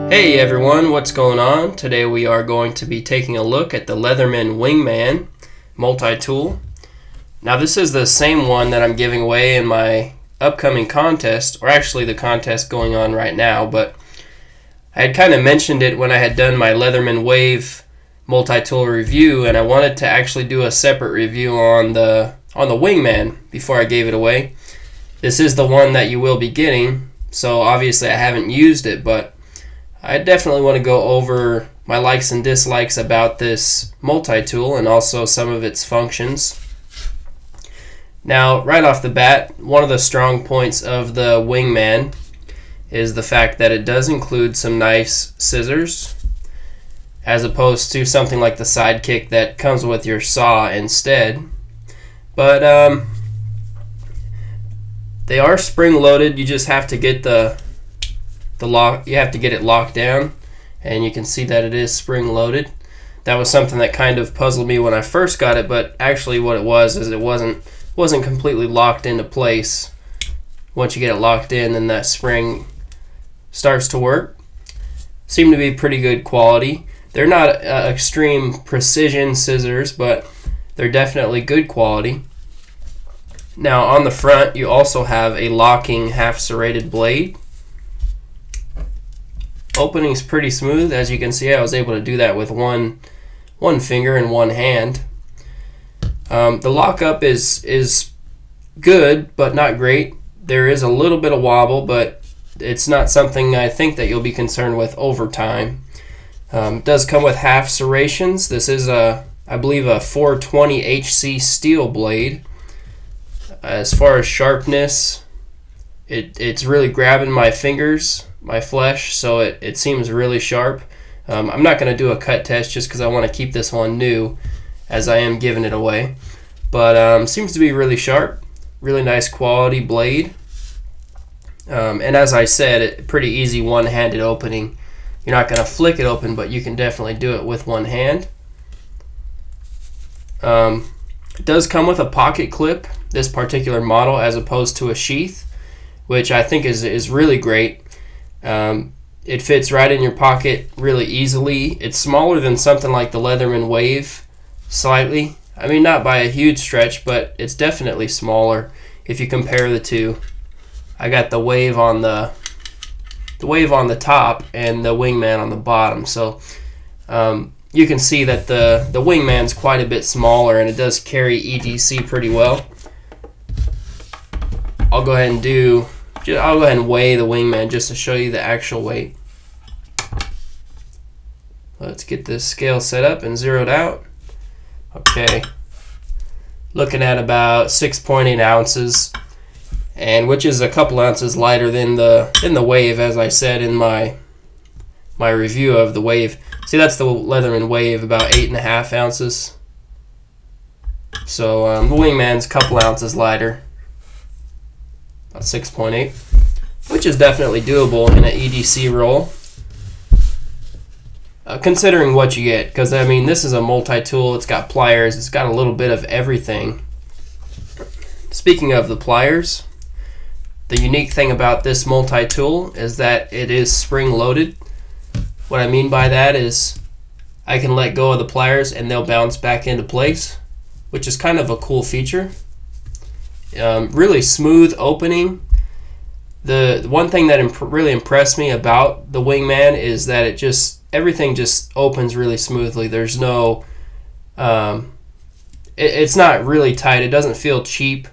Hey everyone, what's going on? Today we are going to be taking a look at the Leatherman Wingman multi-tool. Now this is the same one that I'm giving away in my upcoming contest, or actually the contest going on right now, but I had kind of mentioned it when I had done my Leatherman Wave multi-tool review, and I wanted to actually do a separate review on the Wingman before I gave it away. This is the one that you will be getting, so obviously I haven't used it, but I definitely want to go over my likes and dislikes about this multi-tool and also some of its functions. Now, right off the bat, one of the strong points of the Wingman is the fact that it does include some nice scissors, as opposed to something like the Sidekick that comes with your saw instead. But they are spring-loaded. You just have to get the lock. You have to get it locked down, and you can see that it is spring-loaded. That was something that kind of puzzled me when I first got it, but actually what it was is it wasn't completely locked into place. Once you get it locked in, then that spring starts to work. Seem to be pretty good quality. They're not extreme precision scissors, but they're definitely good quality. Now on the front, you also have a locking half serrated blade. Opening is pretty smooth. As you can see, I was able to do that with one finger and one hand. The lockup is good, but not great. There is a little bit of wobble, but it's not something I think that you'll be concerned with over time. It does come with half serrations. This is I believe a 420 HC steel blade. As far as sharpness, it's really grabbing my fingers, my flesh, so it seems really sharp. I'm not going to do a cut test just because I want to keep this one new, as I am giving it away. But seems to be really sharp, really nice quality blade. And as I said, pretty easy one-handed opening. You're not going to flick it open, but you can definitely do it with one hand. It does come with a pocket clip, this particular model, as opposed to a sheath, which I think is really great. It fits right in your pocket really easily. It's smaller than something like the Leatherman Wave, slightly. I mean, not by a huge stretch, but it's definitely smaller if you compare the two. I got the Wave on the top and the Wingman on the bottom, so you can see that the Wingman's quite a bit smaller, and it does carry EDC pretty well. I'll go ahead and weigh the Wingman just to show you the actual weight. Let's get this scale set up and zeroed out. Okay, looking at about 6.8 ounces, and which is a couple ounces lighter than the Wave, as I said in my review of the Wave. See, that's the Leatherman Wave, about 8.5 ounces. So the Wingman's a couple ounces lighter, about 6.8, which is definitely doable in an EDC roll, considering what you get. Because I mean, this is a multi-tool. It's got pliers. It's got a little bit of everything. Speaking of the pliers, the unique thing about this multi-tool is that it is spring-loaded. What I mean by that is I can let go of the pliers and they'll bounce back into place, which is kind of a cool feature. Really smooth opening. The one thing that really impressed me about the Wingman is that everything just opens really smoothly. There's no, it's not really tight. It doesn't feel cheap.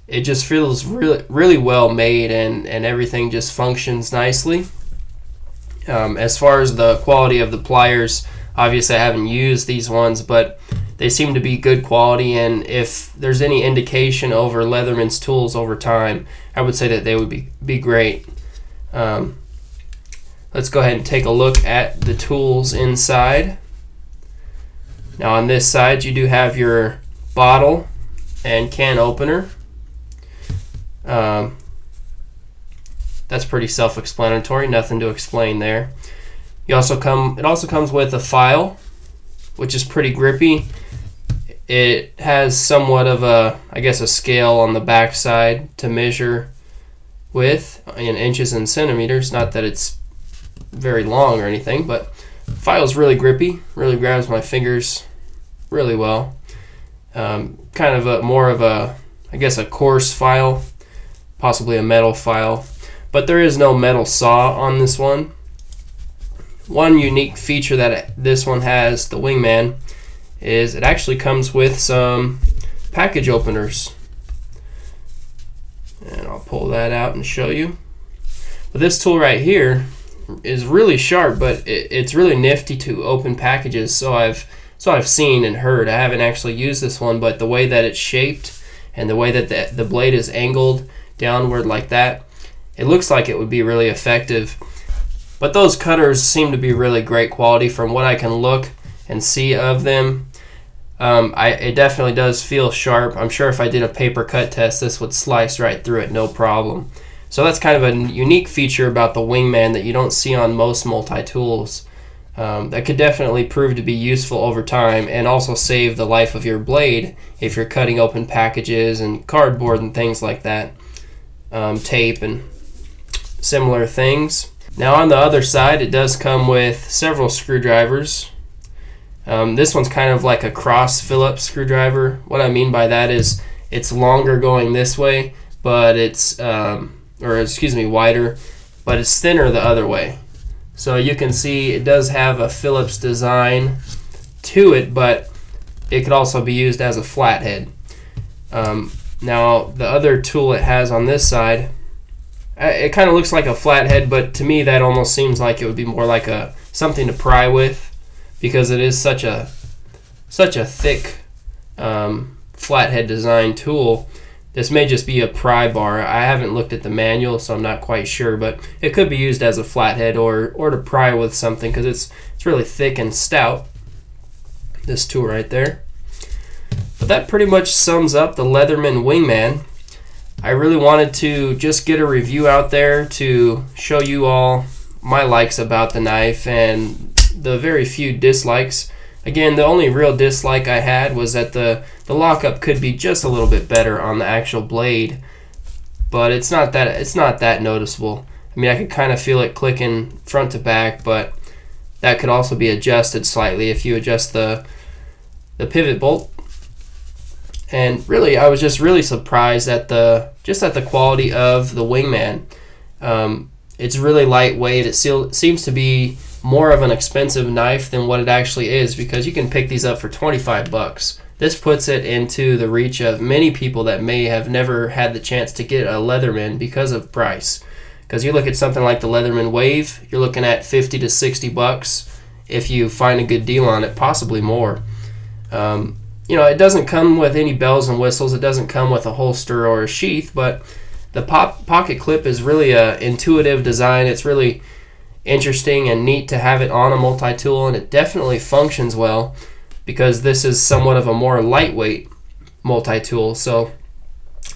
It just feels really well made, and everything just functions nicely. As far as the quality of the pliers, obviously I haven't used these ones, but they seem to be good quality, and if there's any indication over Leatherman's tools over time, I would say that they would be great. Let's go ahead and take a look at the tools inside. Now on this side, you do have your bottle and can opener. That's pretty self-explanatory, nothing to explain there. It also comes with a file, which is pretty grippy. It has somewhat of a scale on the back side to measure with in inches and centimeters. Not that it's very long or anything, but the file's really grippy, really grabs my fingers really well. Kind of more of a, I guess, a coarse file, possibly a metal file, but there is no metal saw on this one. One unique feature that this one has, the Wingman, is it actually comes with some package openers. And I'll pull that out and show you. But this tool right here is really sharp, but it's really nifty to open packages. So I've seen and heard. I haven't actually used this one, but the way that it's shaped and the way that the blade is angled downward like that, it looks like it would be really effective. But those cutters seem to be really great quality from what I can look and see of them. It definitely does feel sharp. I'm sure if I did a paper cut test, this would slice right through it, no problem. So that's kind of a unique feature about the Wingman that you don't see on most multi-tools. That could definitely prove to be useful over time and also save the life of your blade if you're cutting open packages and cardboard and things like that, tape and similar things. Now on the other side, it does come with several screwdrivers. This one's kind of like a cross Phillips screwdriver. What I mean by that is it's longer going this way, but it's wider, but it's thinner the other way. So you can see it does have a Phillips design to it, but it could also be used as a flathead. Now the other tool it has on this side, it kind of looks like a flathead, but to me that almost seems like it would be more like something to pry with, because it is such a thick flathead design tool. This may just be a pry bar. I haven't looked at the manual, so I'm not quite sure, but it could be used as a flathead or to pry with something, because it's really thick and stout, this tool right there. But that pretty much sums up the Leatherman Wingman. I really wanted to just get a review out there to show you all my likes about the knife and the very few dislikes. Again, the only real dislike I had was that the lockup could be just a little bit better on the actual blade, but it's not that noticeable. I mean, I could kind of feel it clicking front to back, but that could also be adjusted slightly if you adjust the pivot bolt. And really, I was just really surprised at the quality of the Wingman. It's really lightweight. It seems to be more of an expensive knife than what it actually is, because you can pick these up for 25 bucks. This puts it into the reach of many people that may have never had the chance to get a Leatherman because of price. Because you look at something like the Leatherman Wave, you're looking at 50 to 60 bucks if you find a good deal on it, possibly more. It doesn't come with any bells and whistles. It doesn't come with a holster or a sheath, but the pocket clip is really an intuitive design. It's really interesting and neat to have it on a multi-tool, and it definitely functions well because this is somewhat of a more lightweight multi-tool. So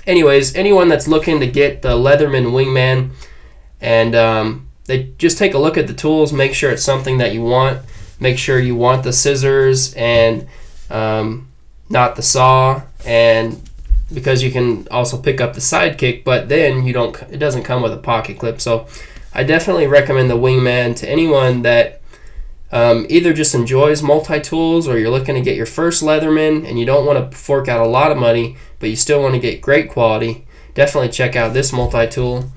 anyways, anyone that's looking to get the Leatherman Wingman, and they just take a look at the tools, make sure it's something that you want, make sure you want the scissors and not the saw, and because you can also pick up the sidekick, but then it doesn't come with a pocket clip. So I definitely recommend the Wingman to anyone that either just enjoys multi-tools, or you're looking to get your first Leatherman and you don't want to fork out a lot of money, but you still want to get great quality. Definitely check out this multi-tool,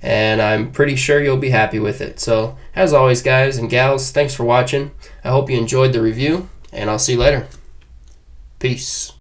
and I'm pretty sure you'll be happy with it. So as always, guys and gals, thanks for watching. I hope you enjoyed the review, and I'll see you later. Peace.